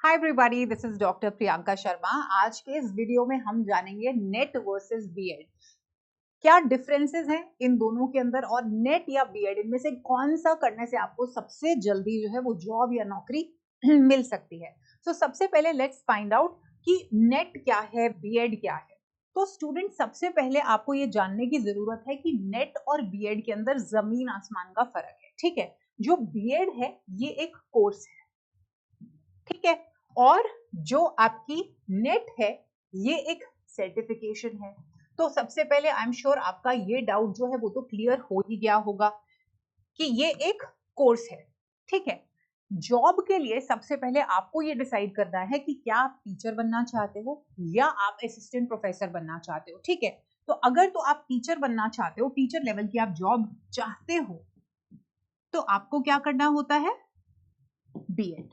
Hi everybody, this is doctor Priyanka Sharma. आज के इस वीडियो में हम जानेंगे नेट वर्सेस बीएड। क्या डिफरेंसेस हैं इन दोनों के अंदर और नेट या बीएड इनमें से कौन सा करने से आपको सबसे जल्दी जो है वो जॉब या नौकरी मिल सकती है। तो सबसे पहले लेट्स फाइंड आउट कि नेट क्या है, बीएड क्या है। तो स्टूडेंट, सबसे पहले आपको ये जानने की जरूरत है कि नेट और बीएड के अंदर जमीन आसमान का फर्क है। ठीक है, जो बीएड है ये एक कोर्स है, ठीक है, और जो आपकी नेट है ये एक सर्टिफिकेशन है। तो सबसे पहले आई एम श्योर आपका ये डाउट जो है वो तो क्लियर हो ही गया होगा कि ये एक कोर्स है। ठीक है, जॉब के लिए सबसे पहले आपको ये डिसाइड करना है कि क्या आप टीचर बनना चाहते हो या आप असिस्टेंट प्रोफेसर बनना चाहते हो। ठीक है, तो अगर तो आप टीचर बनना चाहते हो, टीचर लेवल की आप जॉब चाहते हो, तो आपको क्या करना होता है, बीएड।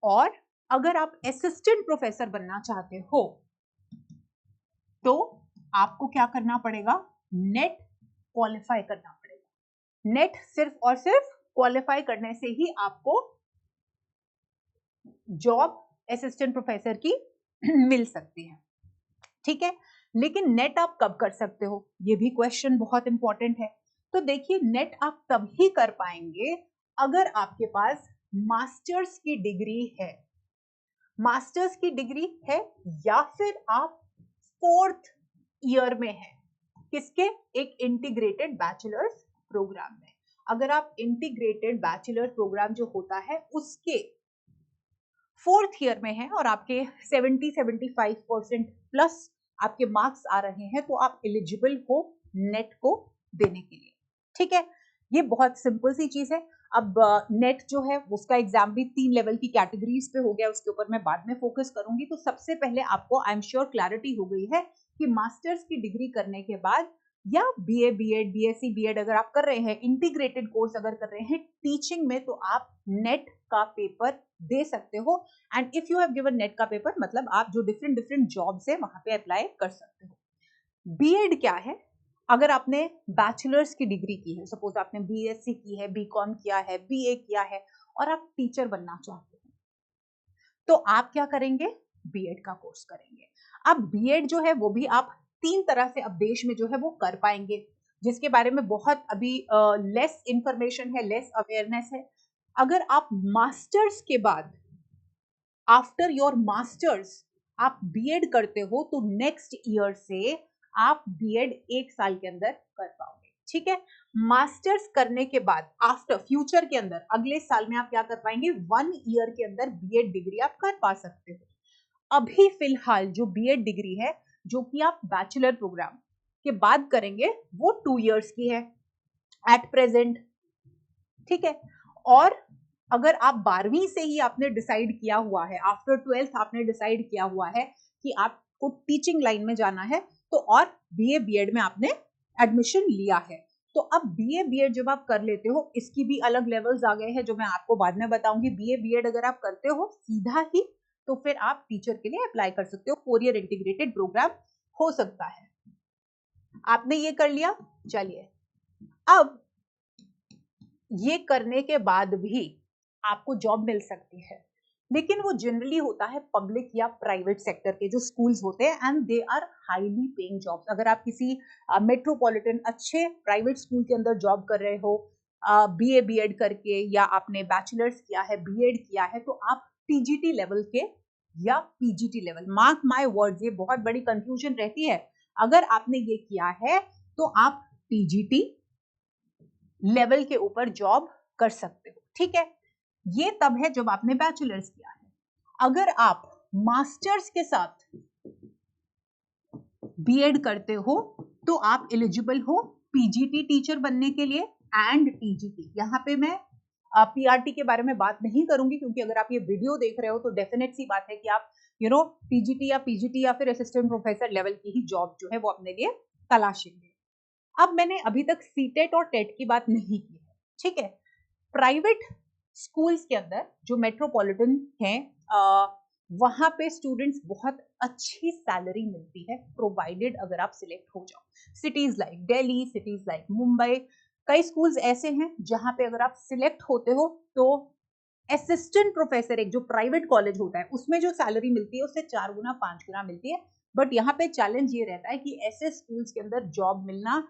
और अगर आप असिस्टेंट प्रोफेसर बनना चाहते हो तो आपको क्या करना पड़ेगा, नेट क्वालिफाई करना पड़ेगा। नेट सिर्फ और सिर्फ क्वालिफाई करने से ही आपको जॉब असिस्टेंट प्रोफेसर की मिल सकती है। ठीक है, लेकिन नेट आप कब कर सकते हो, ये भी क्वेश्चन बहुत इंपॉर्टेंट है। तो देखिए, नेट आप तभी कर पाएंगे अगर आपके पास मास्टर्स की डिग्री है। मास्टर्स की डिग्री है या फिर आप 4th ईयर में है, किसके, एक इंटीग्रेटेड बैचलर्स प्रोग्राम में। अगर आप इंटीग्रेटेड बैचलर प्रोग्राम जो होता है उसके 4th ईयर में है और आपके 70-75% प्लस आपके मार्क्स आ रहे हैं, तो आप एलिजिबल हो नेट को देने के लिए। ठीक है, ये बहुत सिंपल सी चीज है। अब नेट जो है उसका एग्जाम भी 3 लेवल की कैटेगरीज पे हो गया, उसके ऊपर मैं बाद में फोकस करूंगी। तो सबसे पहले आपको आई एम श्योर क्लैरिटी हो गई है कि मास्टर्स की डिग्री करने के बाद या बीए बीएड बीएससी बीएड अगर आप कर रहे हैं, इंटीग्रेटेड कोर्स अगर कर रहे हैं टीचिंग में, तो आप नेट का पेपर दे सकते हो। And if you have given net का पेपर, मतलब आप जो डिफरेंट डिफरेंट जॉब्स है वहां पे अप्लाई कर सकते हो। बीएड क्या है, अगर आपने बैचलर्स की डिग्री की है, सपोज आपने बीएससी की है, बीकॉम किया है, बीए किया है और आप टीचर बनना चाहते हो, तो आप क्या करेंगे, बीएड का कोर्स करेंगे। अब बीएड जो है वो भी आप 3 तरह से अब देश में जो है वो कर पाएंगे, जिसके बारे में बहुत अभी लेस इंफॉर्मेशन है, लेस अवेयरनेस है। अगर आप मास्टर्स के बाद, आफ्टर योर मास्टर्स आप बीएड करते हो, तो नेक्स्ट ईयर से आप बीएड 1 साल के अंदर कर पाओगे। ठीक है, मास्टर्स करने के बाद आफ्टर फ्यूचर के अंदर अगले साल में आप क्या कर पाएंगे, 1 ईयर के अंदर बीएड डिग्री आप कर पा सकते हो। अभी फिलहाल जो बीएड डिग्री है, जो कि आप बैचलर प्रोग्राम के बाद करेंगे, वो 2 इयर्स की है एट प्रेजेंट। ठीक है, और अगर आप 12वीं से ही आपने डिसाइड किया हुआ है, आफ्टर 12th आपने डिसाइड किया हुआ है कि आपको टीचिंग लाइन में जाना है, तो और बीए बीएड में आपने एडमिशन लिया है, तो अब बीए बीएड जब आप कर लेते हो, इसकी भी अलग लेवल्स आ गए हैं जो मैं आपको बाद में बताऊंगी। बीए बीएड अगर आप करते हो सीधा ही, तो फिर आप टीचर के लिए अप्लाई कर सकते हो, 4 ईयर इंटीग्रेटेड प्रोग्राम हो सकता है। आपने ये कर लिया, चलिए अब ये करने के बाद भी आपको जॉब मिल सकती है, लेकिन वो जनरली होता है पब्लिक या प्राइवेट सेक्टर के जो स्कूल्स होते हैं, and they are highly paying jobs. अगर आप किसी मेट्रोपॉलिटन अच्छे प्राइवेट स्कूल के अंदर जॉब कर रहे हो, बीए बीएड करके, या आपने बैचलर्स किया है, बीएड किया है, तो आप टीजीटी लेवल के या PGT level, mark my words, ये बहुत बड़ी कंफ्यूजन रहती है। अगर आपने ये किया है तो आप टीजीटी लेवल के ऊपर जॉब कर सकते हो। ठीक है, ये तब है जब आपने बैचलर्स किया है। अगर आप मास्टर्स के साथ बीएड करते हो, तो आप एलिजिबल हो पीजीटी टीचर बनने के लिए एंड टीजीटी। यहां पे मैं पीआरटी के बारे में बात नहीं करूंगी, क्योंकि अगर आप ये वीडियो देख रहे हो तो डेफिनेट सी बात है कि आप टीजीटी या पीजीटी या फिर असिस्टेंट प्रोफेसर लेवल की ही जॉब जो है वो अपने लिए तलाशेंगे। अब मैंने अभी तक सीटेट और टेट की बात नहीं की है। ठीक है, प्राइवेट स्कूल्स के अंदर जो मेट्रोपॉलिटन हैं, वहां पे स्टूडेंट्स बहुत अच्छी सैलरी मिलती है, प्रोवाइडेड अगर आप सिलेक्ट हो जाओ। Cities like Delhi, cities like Mumbai, कई स्कूल्स ऐसे हैं जहां पे अगर आप सिलेक्ट होते हो तो असिस्टेंट प्रोफेसर एक जो प्राइवेट कॉलेज होता है उसमें जो सैलरी मिलती है उससे 4 गुना 5 गुना मिलती है। बट यहाँ पे चैलेंज ये रहता है कि ऐसे स्कूल्स के अंदर जॉब मिलना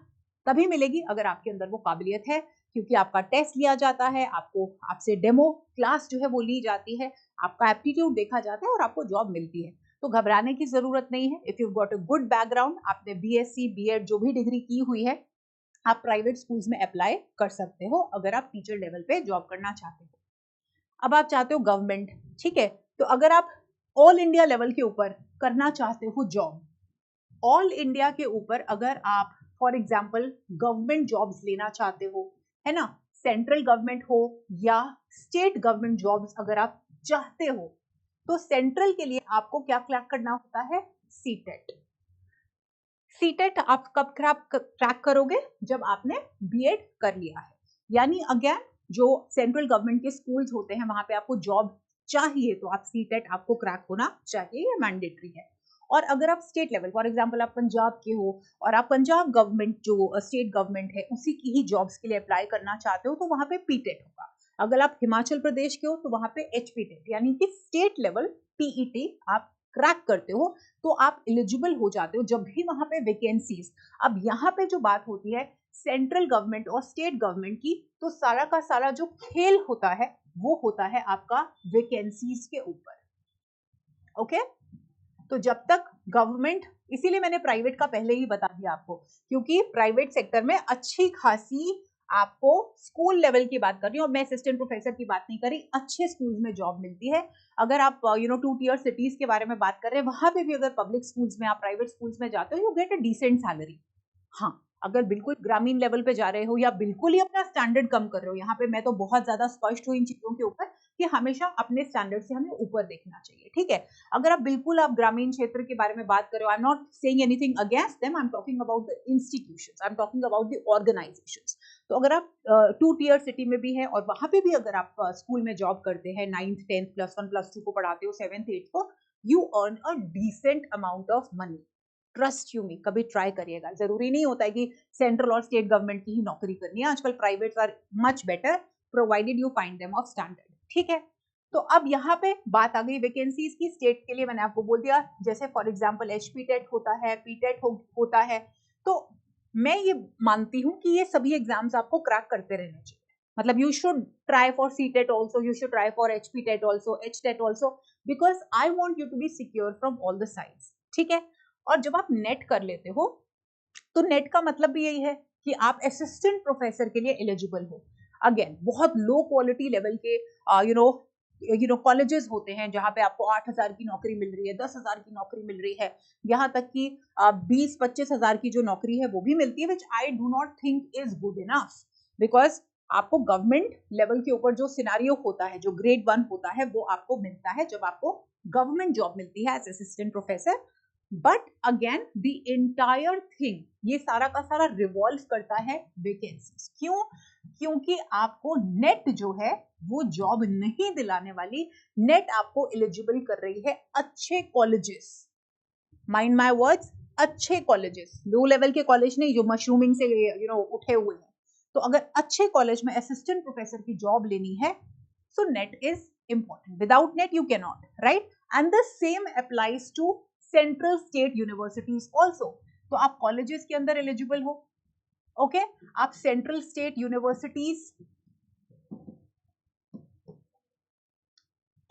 तभी मिलेगी अगर आपके अंदर वो काबिलियत है, क्योंकि आपका टेस्ट लिया जाता है, आपसे डेमो क्लास जो है वो ली जाती है, आपका एप्टीट्यूड देखा जाता है और आपको जॉब मिलती है। तो घबराने की जरूरत नहीं है। If you got a good background, आपने बीएससी बीएड जो भी डिग्री की हुई है, आप प्राइवेट स्कूल्स में अप्लाई कर सकते हो अगर आप टीचर लेवल पे जॉब करना चाहते हो। अब आप चाहते हो गवर्नमेंट, ठीक है, तो अगर आप ऑल इंडिया लेवल के ऊपर करना चाहते हो जॉब, ऑल इंडिया के ऊपर अगर आप फॉर एग्जाम्पल गवर्नमेंट जॉब्स लेना चाहते हो, है ना, सेंट्रल गवर्नमेंट हो या स्टेट गवर्नमेंट जॉब्स अगर आप चाहते हो, तो सेंट्रल के लिए आपको क्या क्रैक करना होता है? सीटेट। सीटेट आप कब क्रैक करोगे? जब आपने बीएड कर लिया है। यानी अगेन जो सेंट्रल गवर्नमेंट के स्कूल्स होते हैं वहां पे आपको जॉब चाहिए तो आप सीटेट आपको क्रैक होना चाहिए, ये मैंडेटरी है। और अगर आप स्टेट लेवल, फॉर एग्जांपल आप पंजाब के हो और आप पंजाब गवर्नमेंट जो स्टेट गवर्नमेंट है उसी की ही जॉब्स के लिए अप्लाई करना चाहते हो तो वहां पे पीटेट होगा। अगर आप हिमाचल प्रदेश के हो तो वहां पे एचपीटेट यानी कि स्टेट लेवल पीईटी आप क्रैक करते हो तो आप एलिजिबल हो जाते हो जब भी वहां पे वैकेंसीज। अब यहाँ पे जो बात होती है सेंट्रल गवर्नमेंट और स्टेट गवर्नमेंट की, तो सारा का सारा जो खेल होता है वो होता है आपका वैकेंसीज के ऊपर। ओके, तो जब तक गवर्नमेंट, इसीलिए मैंने प्राइवेट का पहले ही बता दिया आपको, क्योंकि प्राइवेट सेक्टर में अच्छी खासी आपको स्कूल लेवल की बात कर रही हूँ, मैं असिस्टेंट प्रोफेसर की बात नहीं कर रही, अच्छे स्कूल्स में जॉब मिलती है। अगर आप 2 टियर सिटीज के बारे में बात कर रहे हैं, वहां पे भी अगर पब्लिक स्कूल्स में आप प्राइवेट स्कूल्स में जाते हो you get a decent salary. हाँ, अगर बिल्कुल ग्रामीण लेवल पे जा रहे हो या बिल्कुल ही अपना स्टैंडर्ड कम कर रहे हो, यहाँ पे मैं तो बहुत ज्यादा स्पष्ट हूँ इन चीजों के ऊपर कि हमेशा अपने स्टैंडर्ड से हमें ऊपर देखना चाहिए, ठीक है। अगर आप ग्रामीण क्षेत्र के बारे में बात कर रहे हो, I am not saying anything against them, I am talking about the institutions, I am talking about the organisations. तो अगर आप 2 टियर सिटी में भी है और वहां पे भी अगर आप स्कूल में जॉब करते हैं, 9th 10th +1 +2 को पढ़ाते हो, 7th 8th को, you earn a decent amount of money. Trust you me, कभी ट्राई करिएगा। जरूरी नहीं होता है कि सेंट्रल और स्टेट गवर्नमेंट की ही नौकरी करनी है, आजकल private are much better provided you find them of standard, ठीक है। तो अब यहाँ पे बात आ गई वैकेंसीज की। स्टेट के लिए मैंने आपको बोल दिया, जैसे फॉर एग्जांपल एचपीटेट होता है, पीटेट होता है। तो मैं ये मानती हूँ कि ये सभी एग्जाम्स आपको क्रैक करते रहने चाहिए। मतलब you should try for CTET also, you should try for HPTET also, HTET also, because I want you to be secure from all the sides, ठीक है। और जब आप नेट कर लेते हो तो नेट का मतलब भी यही है कि आप असिस्टेंट प्रोफेसर के लिए एलिजिबल हो। अगेन बहुत लो क्वालिटी लेवल के कॉलेजेस होते हैं जहां पे आपको 8,000 की नौकरी मिल रही है, 10,000 की नौकरी मिल रही है, यहाँ तक कि 20-25 हजार की जो नौकरी है वो भी मिलती है, which I do not think is good enough. Because आपको गवर्नमेंट लेवल के ऊपर जो सिनारियो होता है, जो ग्रेड 1 होता है, वो आपको मिलता है जब आपको गवर्नमेंट जॉब मिलती है as assistant professor. But again the entire thing, ये सारा का सारा रिवॉल्व करता है वैकेंसीज। क्यों? क्योंकि आपको नेट जो है वो जॉब नहीं दिलाने वाली, नेट आपको एलिजिबल कर रही है अच्छे कॉलेजेस, माइंड माय वर्ड्स, अच्छे कॉलेजेस, लो लेवल के कॉलेज नहीं जो मशरूमिंग से उठे हुए हैं। तो अगर अच्छे कॉलेज में असिस्टेंट प्रोफेसर की जॉब लेनी है, so net is important. Without net you cannot, right? And the same applies to central state universities also. तो आप कॉलेजेस के अंदर एलिजिबल हो, ओके आप सेंट्रल स्टेट यूनिवर्सिटीज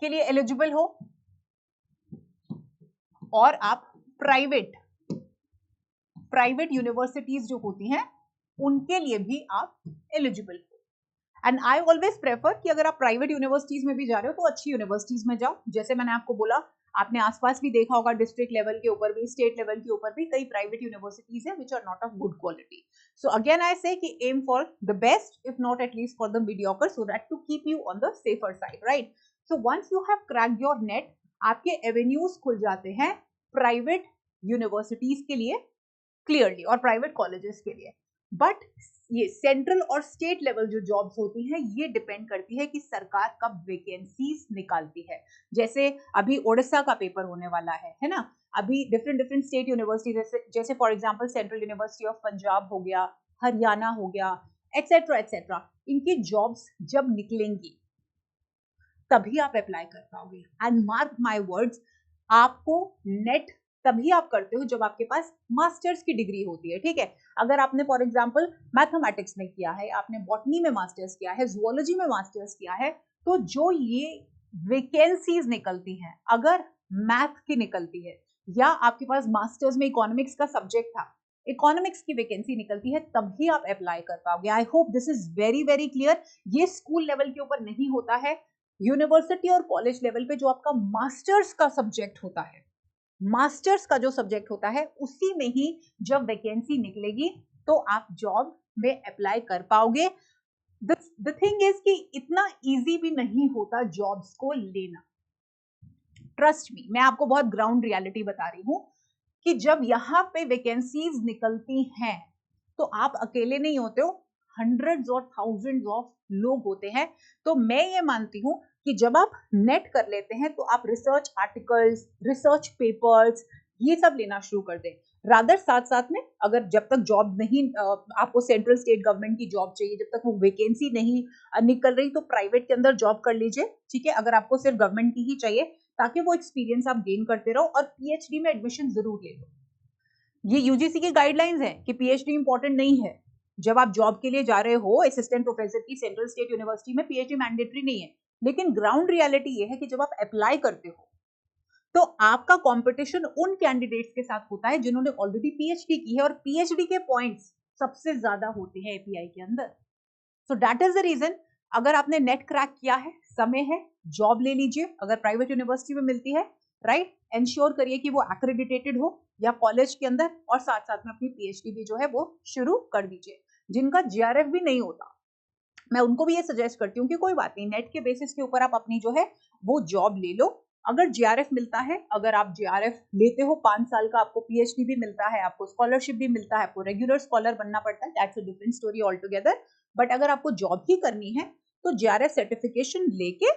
के लिए एलिजिबल हो और आप प्राइवेट यूनिवर्सिटीज जो होती हैं उनके लिए भी आप एलिजिबल हो। एंड आई ऑलवेज प्रेफर कि अगर आप प्राइवेट यूनिवर्सिटीज में भी जा रहे हो तो अच्छी यूनिवर्सिटीज में जाओ। जैसे मैंने आपको बोला, आपने आसपास भी देखा होगा, डिस्ट्रिक्ट लेवल के ऊपर भी, स्टेट लेवल के ऊपर भी कई प्राइवेट यूनिवर्सिटीज है which are not of good quality. So again I say कि aim for the best, if not at least for the mediocre, so that to keep you on the safer side, right. So once you have cracked your NET, आपके avenues खुल जाते हैं private universities के लिए clearly और private colleges के लिए। But ये सेंट्रल और स्टेट लेवल जो जॉब्स होती हैं ये डिपेंड करती है कि सरकार कब वैकेंसीज निकालती है। जैसे अभी ओडिशा का पेपर होने वाला है ना, अभी डिफरेंट स्टेट यूनिवर्सिटी, जैसे for example central university of Punjab हो गया, हरियाणा हो गया, एटसेट्रा एटसेट्रा, इनकी जॉब्स जब निकलेंगी तभी आप अप्लाई कर पाओगे। एंड मार्क माय वर्ड्स, आपको नेट तभी आप करते हो जब आपके पास मास्टर्स की डिग्री होती है, ठीक है। अगर आपने फॉर एग्जांपल मैथमेटिक्स में किया है, आपने बॉटनी में मास्टर्स किया है, जूलॉजी में मास्टर्स किया है, तो जो ये वैकेंसीज निकलती हैं, अगर मैथ की निकलती है या आपके पास मास्टर्स में इकोनॉमिक्स का सब्जेक्ट था, इकोनॉमिक्स की वैकेंसी निकलती है, तभी आप अप्लाई कर पाओगे। I hope this is very very clear. ये स्कूल लेवल के ऊपर नहीं होता है, यूनिवर्सिटी और कॉलेज लेवल पे जो आपका मास्टर्स का सब्जेक्ट होता है, मास्टर्स का जो सब्जेक्ट होता है, उसी में ही जब वैकेंसी निकलेगी तो आप जॉब में अप्लाई कर पाओगे। द थिंग इज कि इतना इजी भी नहीं होता जॉब्स को लेना। ट्रस्ट मी, मैं आपको बहुत ग्राउंड रियलिटी बता रही हूं कि जब यहाँ पे वैकेंसीज निकलती हैं तो आप अकेले नहीं होते हो, हंड्रेड्स और थाउजेंड्स ऑफ लोग होते हैं। तो मैं ये मानती हूँ कि जब आप नेट कर लेते हैं तो आप रिसर्च आर्टिकल्स, रिसर्च पेपर्स, ये सब लेना शुरू कर दें। रादर साथ साथ में, अगर जब तक जॉब नहीं, आपको सेंट्रल स्टेट गवर्नमेंट की जॉब चाहिए, जब तक वो वैकेंसी नहीं निकल रही, तो प्राइवेट के अंदर जॉब कर लीजिए, ठीक है। अगर आपको सिर्फ गवर्नमेंट की ही चाहिए, ताकि वो एक्सपीरियंस आप गेन करते रहो, और पीएचडी में एडमिशन जरूर ले लो। ये यूजीसी की गाइडलाइंस है कि पीएचडी इंपॉर्टेंट नहीं है। जब आप जॉब के लिए जा रहे हो असिस्टेंट प्रोफेसर की सेंट्रल स्टेट यूनिवर्सिटी में, पीएचडी मैंडेटरी नहीं है। लेकिन ग्राउंड रियलिटी ये है कि जब आप अप्लाई करते हो तो आपका कंपटीशन उन कैंडिडेट्स के साथ होता है जिन्होंने ऑलरेडी पीएचडी की है, और पीएचडी के पॉइंट्स सबसे ज्यादा होते हैं एपीआई के अंदर। So that is the reason, अगर आपने नेट क्रैक किया है, समय है, जॉब ले लीजिए। अगर प्राइवेट यूनिवर्सिटी में मिलती है, राइट, एंश्योर करिए कि वो एक्रेडिटेटेड हो या कॉलेज के अंदर, और साथ साथ में अपनी पीएचडी भी जो है वो शुरू कर दीजिए। जिनका जीआरएफ भी नहीं होता, मैं उनको भी ये सजेस्ट करती हूँ कि कोई बात नहीं, नेट के बेसिस के ऊपर आप अपनी जो है वो जॉब ले लो। अगर जीआरएफ मिलता है, अगर आप जीआरएफ लेते हो 5 साल का, आपको पीएचडी भी मिलता है, आपको स्कॉलरशिप भी मिलता है, आपको रेगुलर स्कॉलर बनना पड़ता है, that's a different story all together. But अगर आपको जॉब ही करनी है तो जीआरएफ सर्टिफिकेशन लेके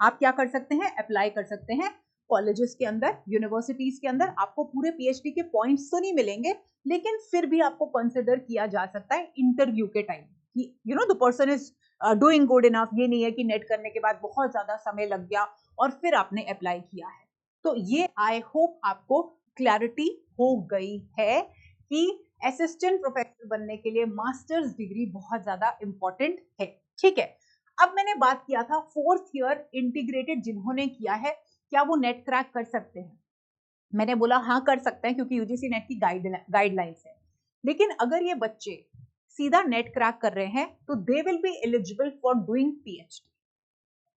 आप क्या कर सकते हैं, अप्लाई कर सकते हैं कॉलेजेस के अंदर, यूनिवर्सिटीज के अंदर। आपको पूरे पीएचडी के पॉइंट्स तो नहीं मिलेंगे, लेकिन फिर भी आपको कंसिडर किया जा सकता है इंटरव्यू के टाइम कि you know the person is doing good enough. ये नहीं है कि नेट करने के बाद बहुत ज्यादा समय लग गया और फिर आपने अप्लाई किया है। तो ये आई होप आपको क्लैरिटी हो गई है कि असिस्टेंट प्रोफेसर बनने के लिए मास्टर्स डिग्री बहुत ज्यादा इंपॉर्टेंट है, ठीक है। अब मैंने बात किया था 4th ईयर इंटीग्रेटेड जिन्होंने किया है, क्या वो नेट क्रैक कर सकते हैं? मैंने बोला हाँ कर सकते हैं, क्योंकि यूजीसी नेट की गाइडलाइंस है। लेकिन अगर ये बच्चे सीधा नेट क्रैक कर रहे हैं तो they will be eligible for doing PhD,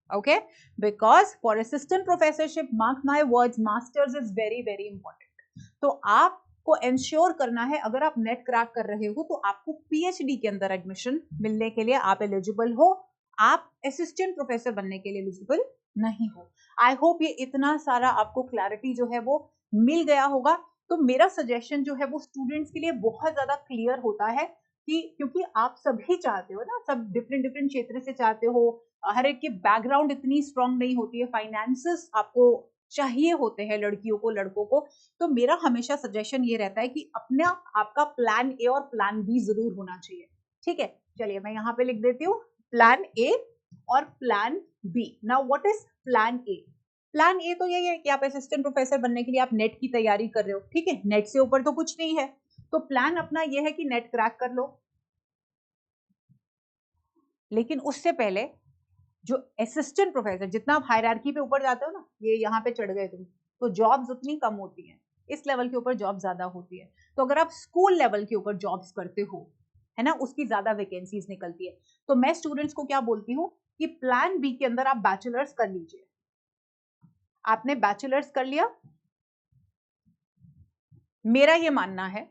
okay, because for assistant professorship, mark my words, masters is very very important। तो आपको इंश्योर करना है, अगर आप नेट क्रैक कर रहे हो तो आपको पीएचडी के अंदर एडमिशन मिलने के लिए आप एलिजिबल हो, आप असिस्टेंट प्रोफेसर बनने के लिए एलिजिबल नहीं हो। आई होप ये इतना सारा आपको क्लैरिटी जो है वो मिल गया होगा। तो मेरा सजेशन जो है वो स्टूडेंट्स के लिए बहुत ज्यादा क्लियर होता है कि क्योंकि आप सभी चाहते हो ना, सब डिफरेंट डिफरेंट क्षेत्र से चाहते हो, हर एक की बैकग्राउंड इतनी स्ट्रांग नहीं होती है, फाइनेंसेस आपको चाहिए होते हैं लड़कियों को, लड़कों को। तो मेरा हमेशा सजेशन ये रहता है कि अपना आपका प्लान ए और प्लान बी जरूर होना चाहिए, ठीक है। चलिए मैं यहाँ पे लिख देती हूँ प्लान ए और plan B. Now what is plan A? Plan A तो यही है कि आप असिस्टेंट प्रोफेसर बनने के लिए आप नेट की तैयारी कर रहे हो, ठीक है, नेट से ऊपर तो कुछ नहीं है। तो प्लान अपना ये है कि नेट क्रैक कर लो, लेकिन उससे पहले जो असिस्टेंट प्रोफेसर, जितना आप हायरार्की पे ऊपर जाते हो ना, ये यहाँ पे चढ़ गए तुम, तो जॉब्स उतनी कम होती हैं, इस लेवल के ऊपर जॉब ज्यादा होती है। तो अगर आप स्कूल लेवल के ऊपर जॉब्स करते हो, है ना, उसकी ज्यादा वैकेंसीज निकलती है। तो मैं स्टूडेंट्स को क्या बोलती हूँ कि प्लान बी के अंदर आप बैचलर्स कर लीजिए। आपने बैचलर्स कर लिया, मेरा ये मानना है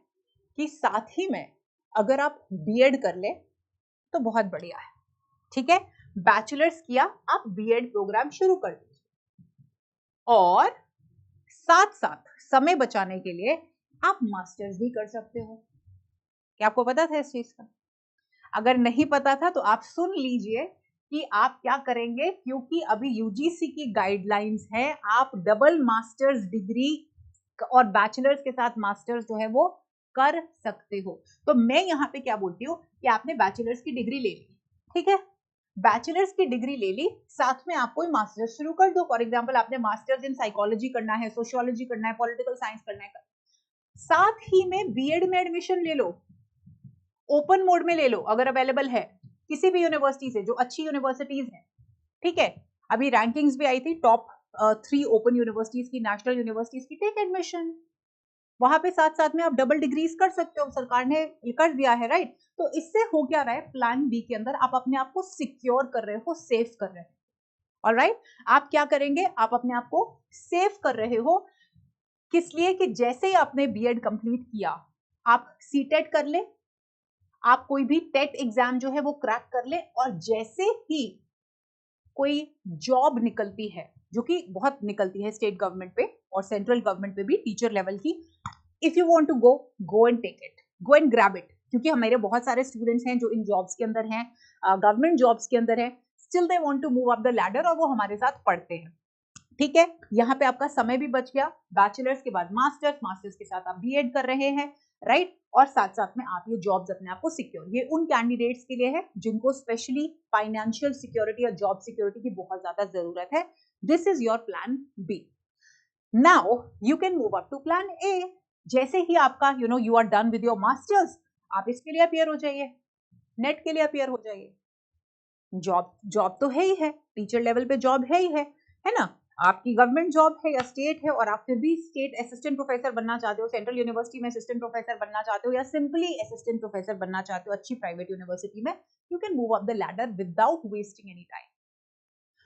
कि साथ ही में अगर आप बीएड कर ले तो बहुत बढ़िया है, ठीक है। बैचलर्स किया, आप बीएड प्रोग्राम शुरू कर दीजिए, और साथ साथ समय बचाने के लिए आप मास्टर्स भी कर सकते हो। क्या आपको पता था इस चीज का? अगर नहीं पता था तो आप सुन लीजिए कि आप क्या करेंगे, क्योंकि अभी यूजीसी की गाइडलाइंस है, आप डबल मास्टर्स डिग्री और बैचलर्स के साथ मास्टर्स जो है वो कर सकते हो। तो मैं यहाँ पे क्या बोलती हूँ कि आपने बैचलर्स की डिग्री ले ली, ठीक है, बैचलर्स की डिग्री ले ली, साथ में आप कोई मास्टर्स शुरू कर दो। फॉर एग्जांपल आपने मास्टर्स इन साइकोलॉजी करना है, सोशियोलॉजी करना है, पॉलिटिकल साइंस करना है, साथ ही में बीएड में एडमिशन ले लो, ओपन मोड में ले लो अगर अवेलेबल है किसी भी यूनिवर्सिटी से, जो अच्छी यूनिवर्सिटीज हैं, ठीक है। अभी रैंकिंग्स भी आई थी टॉप 3 ओपन यूनिवर्सिटीज की, नेशनल यूनिवर्सिटीज की, टेक एडमिशन। वहां पे साथ साथ में आप डबल डिग्रीज कर सकते हो, सरकार ने कर दिया है, राइट। तो इससे हो क्या रहा है, प्लान बी के अंदर आप अपने आप को सिक्योर कर रहे हो, सेफ कर रहे हो। ऑलराइट, आप क्या करेंगे, आप अपने आप को सेफ कर रहे हो, किस लिए कि जैसे ही आपने बीएड कंप्लीट किया, आप सीटेट कर ले, आप कोई भी टेट एग्जाम जो है वो क्रैक कर ले, और जैसे ही कोई जॉब निकलती है, जो कि बहुत निकलती है स्टेट गवर्नमेंट पे और सेंट्रल गवर्नमेंट पे भी, टीचर लेवल की, if you want to go and take it, go and grab it. क्योंकि हमारे बहुत सारे स्टूडेंट्स हैं जो इन जॉब्स के अंदर हैं, गवर्नमेंट जॉब्स के अंदर हैं, still they want to move up the ladder, और वो हमारे साथ पढ़ते हैं, ठीक है। यहाँ पे आपका समय भी बच गया, बैचलर्स के बाद मास्टर्स, मास्टर्स के साथ आप बीएड कर रहे हैं, राइट, और साथ साथ में आप ये जॉब्स अपने आप को सिक्योर, ये उन कैंडिडेट्स के लिए है जिनको स्पेशली फाइनेंशियल सिक्योरिटी या जॉब सिक्योरिटी की बहुत ज्यादा जरूरत है। This is your plan B. Now you can move up to plan A. जैसे ही आपका you are done with your masters, आप इसके लिए अपियर हो जाइए, नेट के लिए अपियर हो जाइए। जॉब तो है ही है, टीचर लेवल पे जॉब है ही है ना, आपकी गवर्नमेंट जॉब है या स्टेट है, और आप फिर भी स्टेट असिस्टेंट प्रोफेसर बनना चाहते हो, सेंट्रल यूनिवर्सिटी में असिस्टेंट प्रोफेसर बनना चाहते हो, या सिंपली असिस्टेंट प्रोफेसर बनना चाहते हो अच्छी प्राइवेट यूनिवर्सिटी में, you can move up the ladder without wasting any time.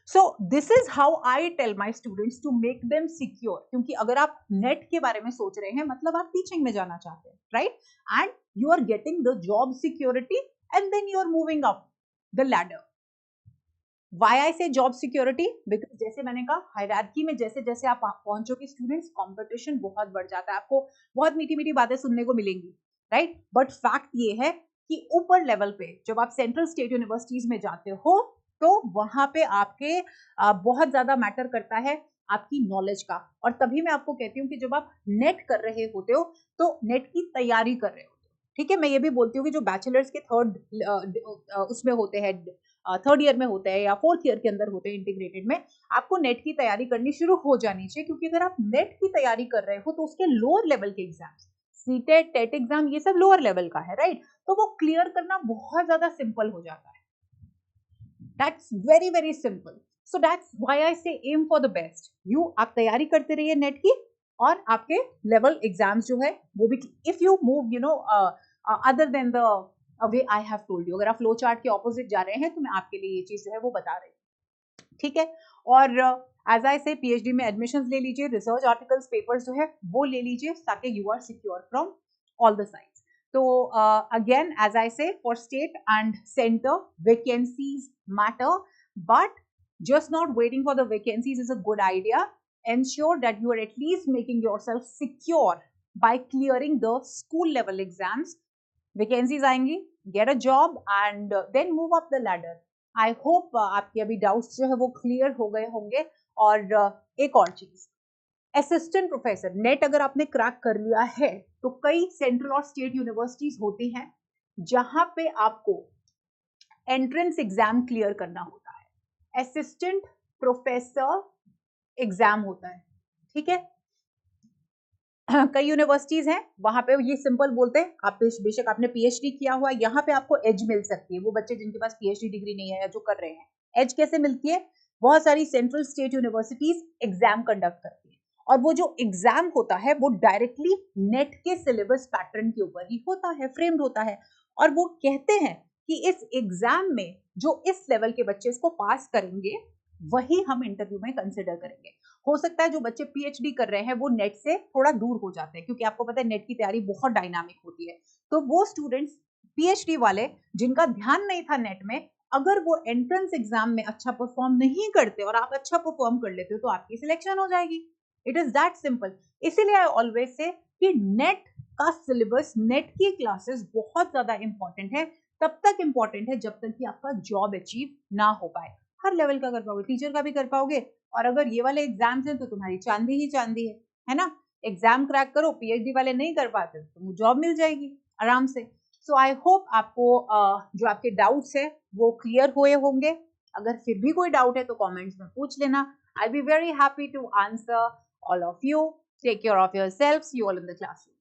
So this is how I tell my students to make them secure. क्योंकि अगर आप नेट के बारे में सोच रहे हैं, मतलब आप टीचिंग में जाना चाहते हैं, right, and you are getting the job security and then you are moving up the ladder. Why I say job security? Because जैसे मैंने कहा, हायरार्की में जैसे जैसे आप पहुंचोगे स्टूडेंट्स, कंपटीशन बहुत बढ़ जाता है, आपको बहुत मीठी मीठी बातें सुनने को मिलेंगी, राइट, बट फैक्ट ये है कि ऊपर लेवल पे जब आप सेंट्रल स्टेट यूनिवर्सिटीज में जाते हो, तो वहां पे आपके बहुत ज्यादा मैटर करता है आपकी नॉलेज का। और तभी मैं आपको कहती हूँ कि जब आप नेट कर रहे होते हो, तो नेट की तैयारी कर रहे होते हो, ठीक है। मैं ये भी बोलती हूँ कि जो बैचलर्स के थर्ड उसमें होते हैं, थर्ड ईयर में होते हैं या फोर्थ ईयर के अंदर होते हैं इंटीग्रेटेड में, आपको नेट की तैयारी करनी शुरू हो जानी चाहिए। क्योंकि अगर आप नेट की तैयारी कर रहे हो, तो उसके लोअर लेवल के एग्जाम्स, सीटेट, टेट एग्जाम, ये सब लोअर लेवल का है, राइट, तो वो क्लियर करना बहुत ज्यादा सिंपल हो जाता है। That's very very simple. So that's why I से एम फॉर द बेस्ट। आप तैयारी करते रहिए नेट की, और आपके लेवल एग्जाम्स जो है वो भी, if you move other than the way I have told you, अगर आप फ्लो चार्ट के ऑपोजिट जा रहे हैं, तो मैं आपके लिए ये चीज जो है वो बता रही हूँ, ठीक है। और एज आई से पीएचडी में एडमिशन ले लीजिए, रिसर्च आर्टिकल्स, पेपर्स जो है वो ले लीजिए, ताकि you are secure from all the sides. तो अगेन as I say, for state and centre vacancies matter, but just not waiting for the vacancies is a good idea. Ensure that you are at least making yourself secure by clearing the school level exams. Vacancies आएंगी, get a job and then move up the ladder. I hope आपके अभी doubts जो है वो clear हो गए होंगे। और एक और चीज, असिस्टेंट प्रोफेसर नेट अगर आपने क्रैक कर लिया है, तो कई सेंट्रल और स्टेट यूनिवर्सिटीज होती हैं जहां पे आपको एंट्रेंस एग्जाम क्लियर करना होता है, असिस्टेंट प्रोफेसर एग्जाम होता है, ठीक है। कई यूनिवर्सिटीज हैं वहां पे ये सिंपल बोलते हैं, आप बेशक आपने पीएचडी किया हुआ है, यहाँ पे आपको एज मिल सकती है। वो बच्चे जिनके पास पीएचडी डिग्री नहीं है या जो कर रहे हैं, एज कैसे मिलती है, बहुत सारी central state universities exam conduct करती है, और वो जो एग्जाम होता है वो डायरेक्टली नेट के सिलेबस पैटर्न के ऊपर ही होता है, फ्रेम्ड होता है। और वो कहते हैं कि इस एग्जाम में जो इस लेवल के बच्चे इसको पास करेंगे, वही हम इंटरव्यू में कंसिडर करेंगे। हो सकता है जो बच्चे पीएचडी कर रहे हैं वो नेट से थोड़ा दूर हो जाते हैं, क्योंकि आपको पता है नेट की तैयारी बहुत डायनामिक होती है। तो वो स्टूडेंट्स पीएचडी वाले जिनका ध्यान नहीं था नेट में, अगर वो एंट्रेंस एग्जाम में अच्छा परफॉर्म नहीं करते और आप अच्छा परफॉर्म कर लेते हो, तो आपकी सिलेक्शन हो जाएगी। It is that simple. इसीलिए आई ऑलवेज से कि नेट का सिलेबस, नेट की क्लासेस बहुत ज्यादा इंपॉर्टेंट है। तब तक इंपॉर्टेंट है जब तक कि आपका जॉब अचीव ना हो पाए। हर लेवल का कर पाओगे, टीचर का भी कर पाओगे, और अगर ये वाले एग्जाम्स हैं तो तुम्हारी चांदी ही चांदी है ना। एग्जाम क्रैक करो, पीएचडी वाले नहीं कर पाते तो जॉब मिल जाएगी आराम से। सो आई होप आपको जो आपके डाउट्स है वो क्लियर हुए होंगे। अगर फिर भी कोई डाउट है तो कमेंट्स में पूछ लेना। I be very happy to answer all of you. Take care of yourselves, you all in the classroom.